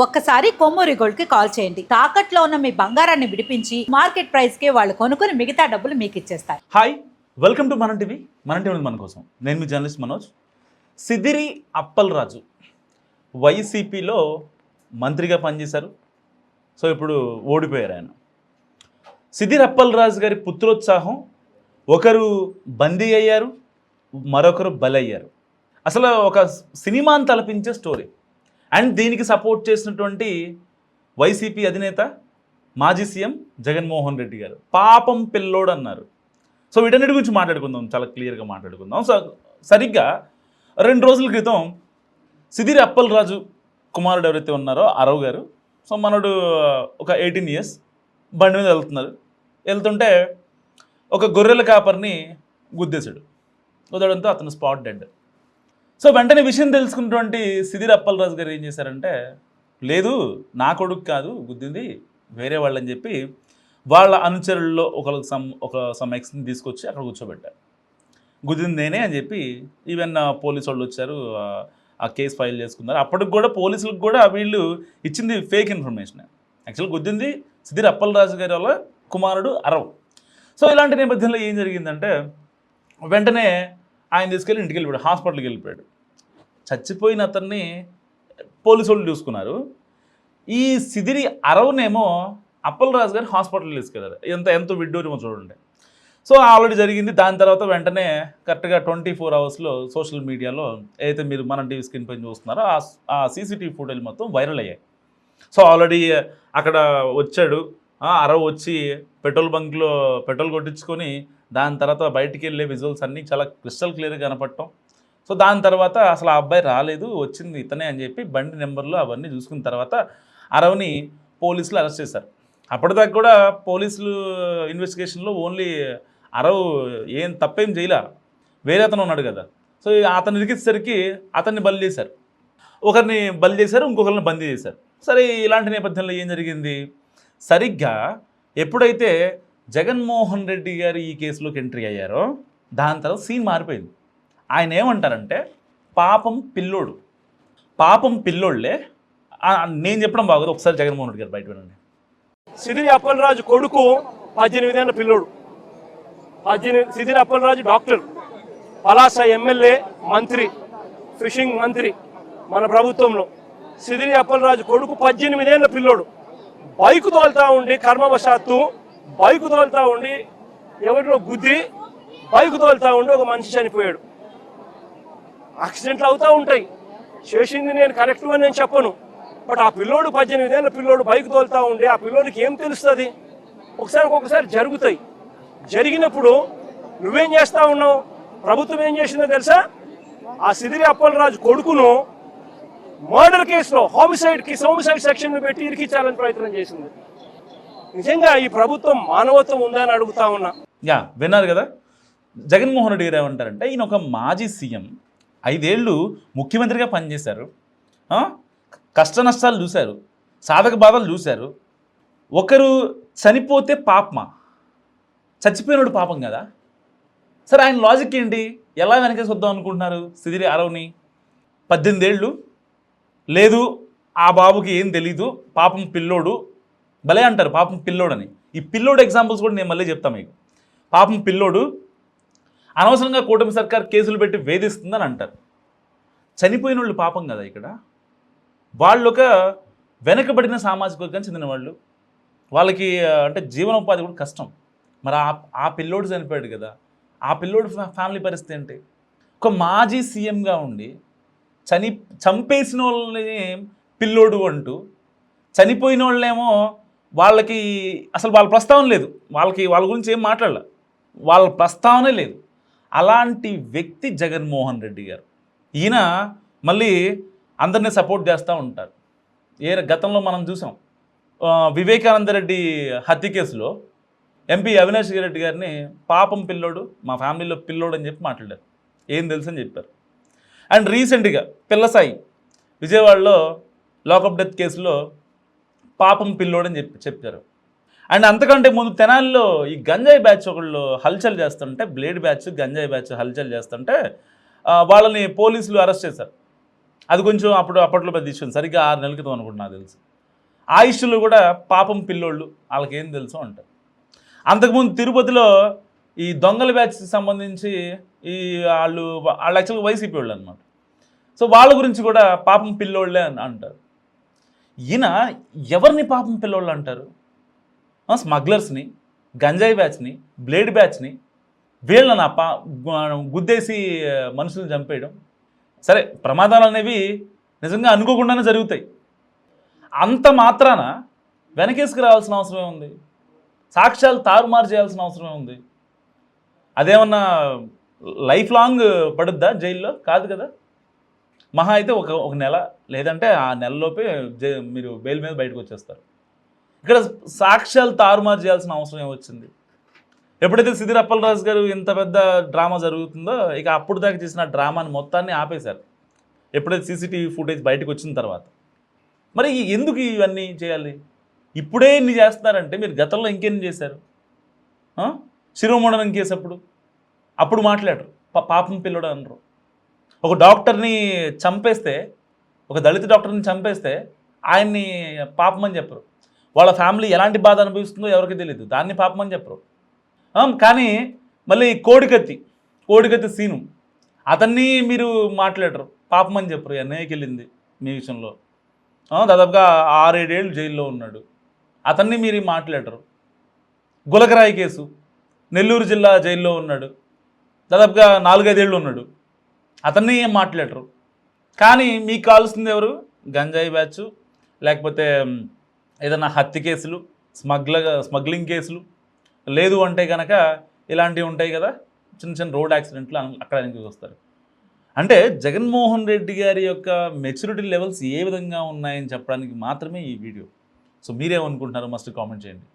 ఒక్కసారి కొమ్మూరి గోల్డ్ కి కాల్ చేయండి. తాకట్లో ఉన్న మీ బంగారాన్ని విడిపించి మార్కెట్ ప్రైస్ కి వాళ్ళు కొనుక్కుని మిగతా డబ్బులు మీకు ఇచ్చేస్తారు. హాయ్, వెల్కమ్ టు మన టీవీ. మన టీవీ మన కోసం నేను మీ జర్నలిస్ట్ మనోజ్. సిదిరి అప్పలరాజు వైసీపీలో మంత్రిగా పనిచేశారు. సో ఇప్పుడు ఓడిపోయారు ఆయన. సిదిరి అప్పలరాజు గారి పుత్రోత్సాహం, ఒకరు బందీ అయ్యారు, మరొకరు బలయ్యారు. అసలు ఒక సినిమాని తలపించే స్టోరీ. అండ్ దీనికి సపోర్ట్ చేసినటువంటి వైసీపీ అధినేత మాజీ సీఎం జగన్మోహన్ రెడ్డి గారు పాపం పిల్లోడు అన్నారు. సో వీటన్నిటి గురించి మాట్లాడుకుందాం, చాలా క్లియర్గా మాట్లాడుకుందాం. సో సరిగ్గా 2 రోజుల క్రితం సిదిరి అప్పలరాజు కుమారుడు ఎవరైతే ఉన్నారో అరవ్ గారు, సో మనడు ఒక 18 years బండి మీద వెళ్తుంటే ఒక గొర్రెల కాపర్ని గుద్దడంతో అతను స్పాట్ డెడ్. సో వెంటనే విషయం తెలుసుకున్నటువంటి సిదిరి అప్పలరాజు గారు ఏం చేశారంటే, లేదు నా కొడుకు కాదు గుద్దింది, వేరే వాళ్ళని చెప్పి వాళ్ళ అనుచరుల్లో సమ్ ఎక్స్ని తీసుకొచ్చి అక్కడ కూర్చోబెట్టారు. గుద్దింది నేనే అని చెప్పి ఈవెన్ పోలీసు వాళ్ళు వచ్చారు, ఆ కేసు ఫైల్ చేసుకున్నారు. అప్పటికి కూడా పోలీసులకు కూడా వీళ్ళు ఇచ్చింది ఫేక్ ఇన్ఫర్మేషన్. యాక్చువల్గా గుద్దింది సిదిరి అప్పలరాజు గారి వాళ్ళ కుమారుడు అరవ్. సో ఇలాంటి నేపథ్యంలో ఏం జరిగిందంటే, వెంటనే ఆయన తీసుకెళ్ళి ఇంటికి వెళ్ళిపోయాడు, హాస్పిటల్కి వెళ్ళిపోయాడు. చచ్చిపోయిన అతన్ని పోలీసు వాళ్ళు చూసుకున్నారు. ఈ సిదిరి అరవ్నేమో అప్పలరాజు గారు హాస్పిటల్ తీసుకెళ్ళారు. ఎంతో విడ్డూరమో చూడండి. సో ఆల్రెడీ జరిగింది. దాని తర్వాత వెంటనే కరెక్ట్గా 24 hours సోషల్ మీడియాలో ఏదైతే మీరు మన టీవీ స్క్రీన్ పైన చూస్తున్నారో ఆ సీసీటీవీ ఫుటేజ్ మొత్తం వైరల్ అయ్యాయి. సో ఆల్రెడీ అక్కడ వచ్చాడు అరవ్, వచ్చి పెట్రోల్ బంక్లో పెట్రోల్ కొట్టించుకొని దాని తర్వాత బయటికి వెళ్ళే విజువల్స్ అన్నీ చాలా క్రిస్టల్ క్లియర్గా కనపడటం. సో దాని తర్వాత అసలు ఆ అబ్బాయి రాలేదు, వచ్చింది ఇతనే అని చెప్పి బండి నెంబర్లు అవన్నీ చూసుకున్న తర్వాత అరవ్ని పోలీసులు అరెస్ట్ చేశారు. అప్పటిదాకా కూడా పోలీసులు ఇన్వెస్టిగేషన్లో ఓన్లీ అరవ్ ఏం తప్పేం చేయలే, వేరే అతను ఉన్నాడు కదా. సో అతను ఇరికిచ్చేసరికి అతన్ని బలి చేశారు, ఒకరిని బలి చేశారు, ఇంకొకరిని బందీ చేశారు. సరే ఇలాంటి నేపథ్యంలో ఏం జరిగింది, సరిగ్గా ఎప్పుడైతే జగన్మోహన్ రెడ్డి గారు ఈ కేసులోకి ఎంట్రీ అయ్యారో దాని తర్వాత సీన్ మారిపోయింది. ఆయన ఏమంటారంటే పాపం పిల్లోళ్ళే. నేను చెప్పడం బాగోదు, ఒకసారి జగన్మోహన్ రెడ్డి గారు బయట వినండి. సిదిరి అప్పలరాజు కొడుకు 18 ఏళ్ల పిల్లోడు. సిదిరి అప్పలరాజు డాక్టర్, పలాస ఎమ్మెల్యే, మంత్రి, ఫిషింగ్ మంత్రి మన ప్రభుత్వంలో. సిదిరి అప్పలరాజు కొడుకు 18 ఏళ్ల పిల్లోడు. బైకు తోలుతా ఉండి కర్మవశాత్తు బైకు తోలుతా ఉండి ఎవరిలో గుద్ది బైకు తోలుతా ఉండి ఒక మనిషి చనిపోయాడు. యాక్సిడెంట్లు అవుతూ ఉంటాయి, చేసింది నేను కరెక్ట్ అని నేను చెప్పను. బట్ ఆ పిల్లోడు 18 ఏళ్ల పిల్లోడు బైక్ తోలుతా ఉండి ఆ పిల్లోడికి ఏం తెలుస్తుంది? ఒక్కొక్కసారి జరుగుతాయి. జరిగినప్పుడు నువ్వేం చేస్తా ఉన్నావు? ప్రభుత్వం ఏం చేసిందో తెలుసా? ఆ సిదిరి అప్పలరాజు కొడుకును మర్డర్ కేసులో హోమిసైడ్ సెక్షన్ పెట్టి ఇరికించాలని ప్రయత్నం చేసింది. నిజంగా ఈ ప్రభుత్వం మానవత్వం ఉందని అడుగుతా ఉన్నా. విన్నారు కదా, జగన్మోహన్ రెడ్డి గారు ఏమంటారంటే, ఈయన ఒక మాజీ సీఎం, 5 ఏళ్ళు ముఖ్యమంత్రిగా పనిచేశారు, కష్ట నష్టాలు చూశారు, సాధక బాధలు చూశారు. ఒకరు చనిపోతే పాపమా? చచ్చిపోయినోడు పాపం కదా. సరే ఆయన లాజిక్ ఏంటి? ఎలా వెనకేసి వద్దాం అనుకుంటున్నారు సిదిరి అరవ్ని? 18 ఏళ్ళు లేదు, ఆ బాబుకి ఏం తెలీదు, పాపం పిల్లోడు, భలే అంటారు పాపం పిల్లోడని. ఈ పిల్లోడు ఎగ్జాంపుల్స్ కూడా నేను మళ్ళీ చెప్తాను మీకు. పాపం పిల్లోడు, అనవసరంగా కూటమి సర్కార్ కేసులు పెట్టి వేధిస్తుందని అంటారు. చనిపోయిన వాళ్ళు పాపం కదా. ఇక్కడ వాళ్ళు ఒక వెనకబడిన సామాజిక వర్గానికి చెందిన వాళ్ళు, వాళ్ళకి అంటే జీవనోపాధి కూడా కష్టం. మరి ఆ పిల్లోడు చనిపోయాడు కదా, ఆ పిల్లోడు ఫ్యామిలీ పరిస్థితి ఏంటి? ఒక మాజీ సీఎంగా ఉండి చంపేసిన వాళ్ళని పిల్లోడు అంటూ, చనిపోయిన వాళ్ళేమో వాళ్ళకి అసలు వాళ్ళ ప్రస్తావన లేదు, వాళ్ళ గురించి ఏం మాట్లాడాల, వాళ్ళ ప్రస్తావనే లేదు. అలాంటి వ్యక్తి జగన్మోహన్ రెడ్డి గారు. ఈయన మళ్ళీ అందరినీ సపోర్ట్ చేస్తూ ఉంటారు. గతంలో మనం చూసాం, వివేకానంద రెడ్డి హత్య కేసులో ఎంపీ అవినాష్ రెడ్డి గారిని పాపం పిల్లోడు, మా ఫ్యామిలీలో పిల్లోడు అని చెప్పి మాట్లాడారు. ఏం తెలుసు అని చెప్పారు. అండ్ రీసెంట్గా పిల్లసాయి విజయవాడలో లాకప్ డెత్ కేసులో పాపం పిల్లోడు అని చెప్పారు. అండ్ అంతకంటే ముందు తెనాలిలో ఈ గంజాయి బ్యాచ్ ఒకళ్ళు హల్చల్ చేస్తుంటే, బ్లేడ్ బ్యాచ్ గంజాయి బ్యాచ్ హల్చల్ చేస్తుంటే వాళ్ళని పోలీసులు అరెస్ట్ చేశారు. అది కొంచెం అప్పట్లో పెద్ద ఇష్యూ, సరిగ్గా 6 నెలల క్రితం అనుకుంటున్నా నాకు తెలుసు. ఆ ఇష్యూలో కూడా పాపం పిల్లోళ్ళు వాళ్ళకేం తెలుసు అంటారు. అంతకుముందు తిరుపతిలో ఈ దొంగల బ్యాచ్కి సంబంధించి వాళ్ళు యాక్చువల్గా వైసీపీ వాళ్ళు అనమాట. సో వాళ్ళ గురించి కూడా పాపం పిల్లోళ్ళే అంటారు. ఈయన ఎవరిని పాపం పిల్లోళ్ళు అంటారు? స్మగ్లర్స్ని, గంజాయి బ్యాచ్ని, బ్లేడ్ బ్యాచ్ని, వీళ్ళని గుద్దేసి మనుషులను చంపేయడం. సరే, ప్రమాదాలు అనేవి నిజంగా అనుకోకుండానే జరుగుతాయి. అంత మాత్రాన వెనకేసుకు రావాల్సిన అవసరమే ఉంది? సాక్ష్యాలు తారుమారు చేయాల్సిన అవసరమే ఉంది? అదేమన్నా లైఫ్ లాంగ్ పడుద్దా జైల్లో? కాదు కదా. మహా అయితే ఒక నెల, లేదంటే ఆ నెలలోపే మీరు బెయిల్ మీద బయటకు వచ్చేస్తారు. ఇక్కడ సాక్ష్యాలు తారుమారు చేయాల్సిన అవసరం ఏమొచ్చింది? ఎప్పుడైతే సిదిరి అప్పలరాజు గారు ఇంత పెద్ద డ్రామా జరుగుతుందో, ఇక అప్పుడు దాకా చేసిన డ్రామాని మొత్తాన్ని ఆపేశారు ఎప్పుడైతే సీసీటీవీ ఫుటేజ్ బయటకు వచ్చిన తర్వాత. మరి ఎందుకు ఇవన్నీ చేయాలి? ఇప్పుడే ఇన్ని చేస్తున్నారంటే మీరు గతంలో ఇంకెన్ని చేశారు? శిరోమండనం కేసు అప్పుడు మాట్లాడరు, పాపం పిల్లడు అనరు. ఒక డాక్టర్ని చంపేస్తే, ఒక దళిత డాక్టర్ని చంపేస్తే ఆయన్ని పాపమని చెప్పరు. వాళ్ళ ఫ్యామిలీ ఎలాంటి బాధ అనుభవిస్తుందో ఎవరికి తెలియదు, దాన్ని పాపమని చెప్పరు. కానీ మళ్ళీ కోడికత్తి సీను, అతన్ని మీరు మాట్లాడరు, పాపమని చెప్పరు. ఎన్ఐకి వెళ్ళింది మీ విషయంలో, దాదాపుగా 6-7 ఏళ్ళు జైల్లో ఉన్నాడు, అతన్ని మీరు మాట్లాడరు. గులకరాయి కేసు, నెల్లూరు జిల్లా జైల్లో ఉన్నాడు, దాదాపుగా 4-5 ఏళ్ళు ఉన్నాడు, అతన్ని ఏం మాట్లాడరు. కానీ మీకు కావాల్సింది ఎవరు? గంజాయి బ్యాచ్, లేకపోతే ఏదైనా హత్య కేసులు, స్మగ్లింగ్ కేసులు, లేదు అంటే కనుక ఇలాంటివి ఉంటాయి కదా, చిన్న చిన్న రోడ్ యాక్సిడెంట్లు, అక్కడ వస్తారు. అంటే జగన్మోహన్ రెడ్డి గారి యొక్క మెచ్యూరిటీ లెవెల్స్ ఏ విధంగా ఉన్నాయని చెప్పడానికి మాత్రమే ఈ వీడియో. సో మీరేమనుకుంటున్నారో మస్ట్ కామెంట్ చేయండి.